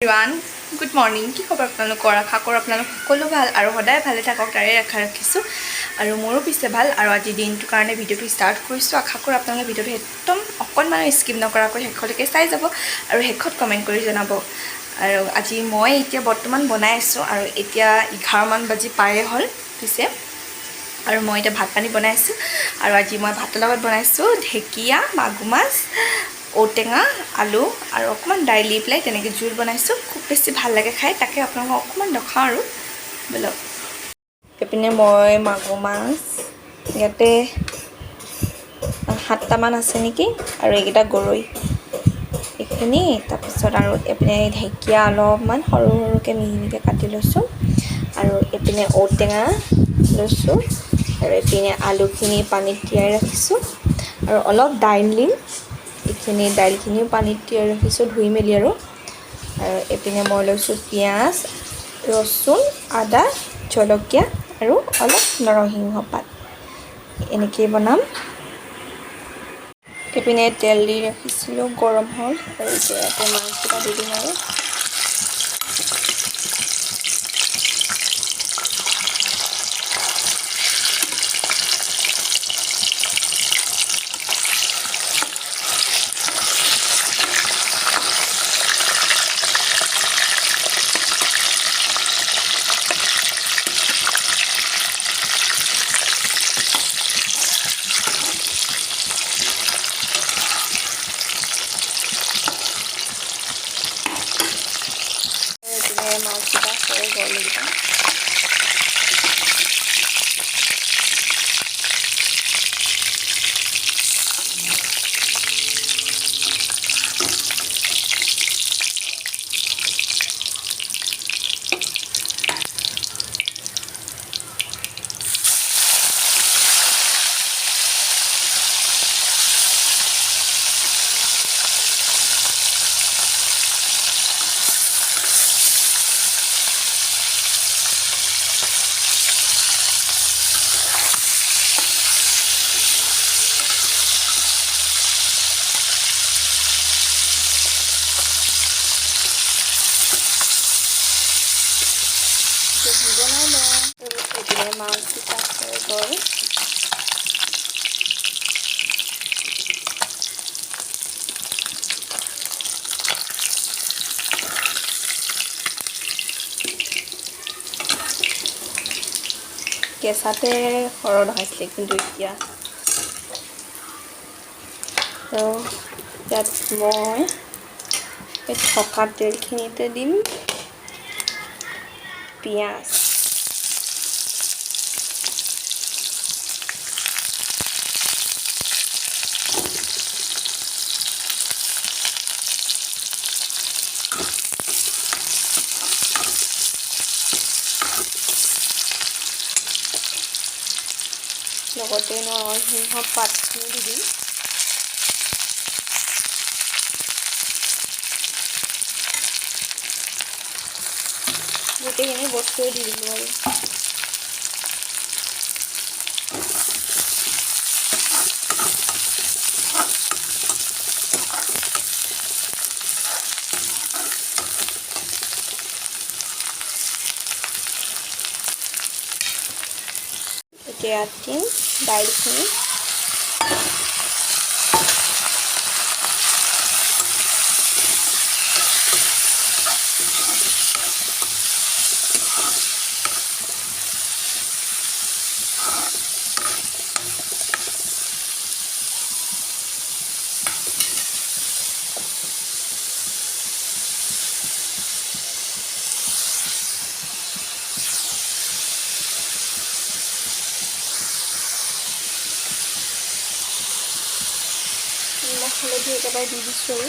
everyone, good morning. কি খবৰ আপোনালোকৰ? আশা কৰোঁ আপোনালোক সকলো ভাল আৰু সদায় ভালে থাকক তাৰে আশা ৰাখিছোঁ আৰু মোৰো পিছে ভাল আৰু আজি দিনটোৰ কাৰণে ভিডিঅ'টো ষ্টাৰ্ট কৰিছোঁ। আশা কৰোঁ আপোনালোকে ভিডিঅ'টো একদম অকণমান স্কিপ নকৰাকৈ শেষলৈকে চাই যাব আৰু শেষত কমেণ্ট কৰি জনাব। আৰু আজি মই এতিয়া বৰ্তমান বনাই আছোঁ আৰু এতিয়া 11 মান বাজি পায়ে হ'ল পিছে আৰু মই এতিয়া ভাত পানী বনাই আছোঁ আৰু আজি মই ভাতৰ লগত বনাইছোঁ ঢেকীয়া, মাগুৰ মাছ, ঔটেঙা, আলু আৰু অকণমান দাইল দি পেলাই তেনেকৈ জোল বনাইছোঁ। খুব বেছি ভাল লাগে খাই, তাকে আপোনালোকক অকণমান দেখাওঁ আৰু বলক। এইপিনে মই মাগুৰ মাছ ইয়াতে 7টামান আছে নেকি আৰু এইকেইটা গৰৈ এইখিনি। তাৰপিছত আৰু এইপিনে ঢেকীয়া অলপমান সৰু সৰুকৈ মিহি মিহিকৈ কাটি লৈছোঁ আৰু এইপিনে ঔটেঙা লৈছোঁ আৰু এইপিনে আলুখিনি পানীত তিয়াই ৰাখিছোঁ আৰু অলপ দাইল দিম। এইখিনি দাইলখিনিও পানীত তিয়াই ৰাখিছোঁ ধুই মেলি আৰু এইপিনে মই লৈছোঁ পিঁয়াজ, ৰচুন, আদা, জলকীয়া আৰু অলপ নৰসিংহ পাত, এনেকৈয়ে বনাম। এইপিনে তেল দি ৰাখিছিলোঁ, গৰম হ'ল আৰু এতিয়া ইয়াতে মাছকেইটা দি দিম আৰু মাছকেইটা হৈ গ'ল একদম। এইপিনে মাছকেইটা হৈ গ'ল। কেঁচাতে সৰহ দেখাইছিলে কিন্তু এতিয়া আৰু ইয়াত মই এই থকা তেলখিনিতে দিম পিঁয়াজ, লগতে নৰসিংহ পাতখিনি দি দিম। গোটেইখিনি বস্তুৱে দি দিলোঁ আৰু এতিয়া ইয়াত দিম দাইলখিনি। নিমখ হালধি একেবাৰে দি দিছোঁ আৰু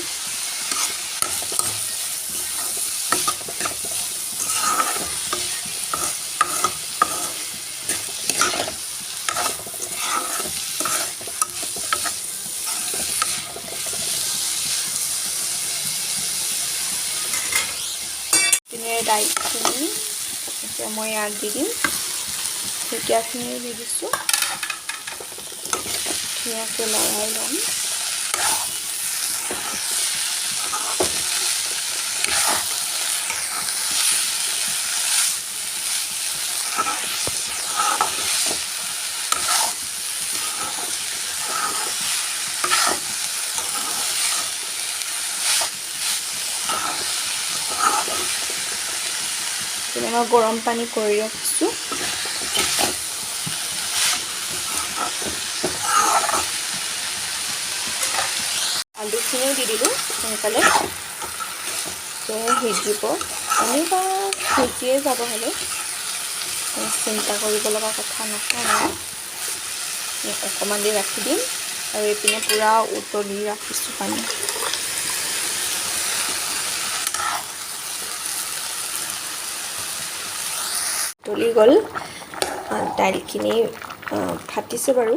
পিনে দাইলখিনি এতিয়া মই ইয়াত দি দিম। ঢেকীয়াখিনিও দি দিছোঁ, ধুনীয়াকৈ লৰাই ল'ম। মই গৰম পানী কৰি ৰাখিছোঁ আলুখিনিও দি দিলোঁ সোনকালে সিজিব এনেবা সিজিয়ে যাব হ'লে চিন্তা কৰিব লগা কথা নহয় অকণমান দেৰি ৰাখি দিম আৰু এইপিনে পূৰা উতলি ৰাখিছোঁ পানী উতলি গ'ল দাইলখিনি ফাটিছে বাৰু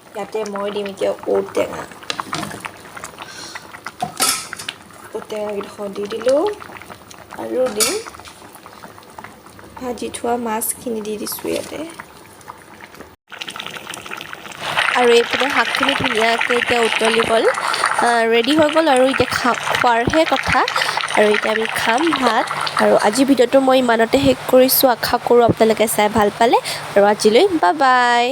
ইয়াতে মই দিম এতিয়া ঔটেঙা ঔটেঙাকেইডোখৰ দি দিলোঁ আৰু দিম ভাজি থোৱা মাছখিনি দি দিছোঁ ইয়াতে আৰু এইপিনে শাকখিনি ধুনীয়াকৈ এতিয়া উতলি গ'ল ৰেডি হৈ গ'ল আৰু এতিয়া খোৱাৰহে কথা আৰু এতিয়া আমি খাম ভাত আৰু আজি ভিডিঅ'টো মই ইমানতে শেষ কৰিছোঁ আশা কৰোঁ আপোনালোকে চাই ভাল পালে আৰু আজিলৈ বাই বাই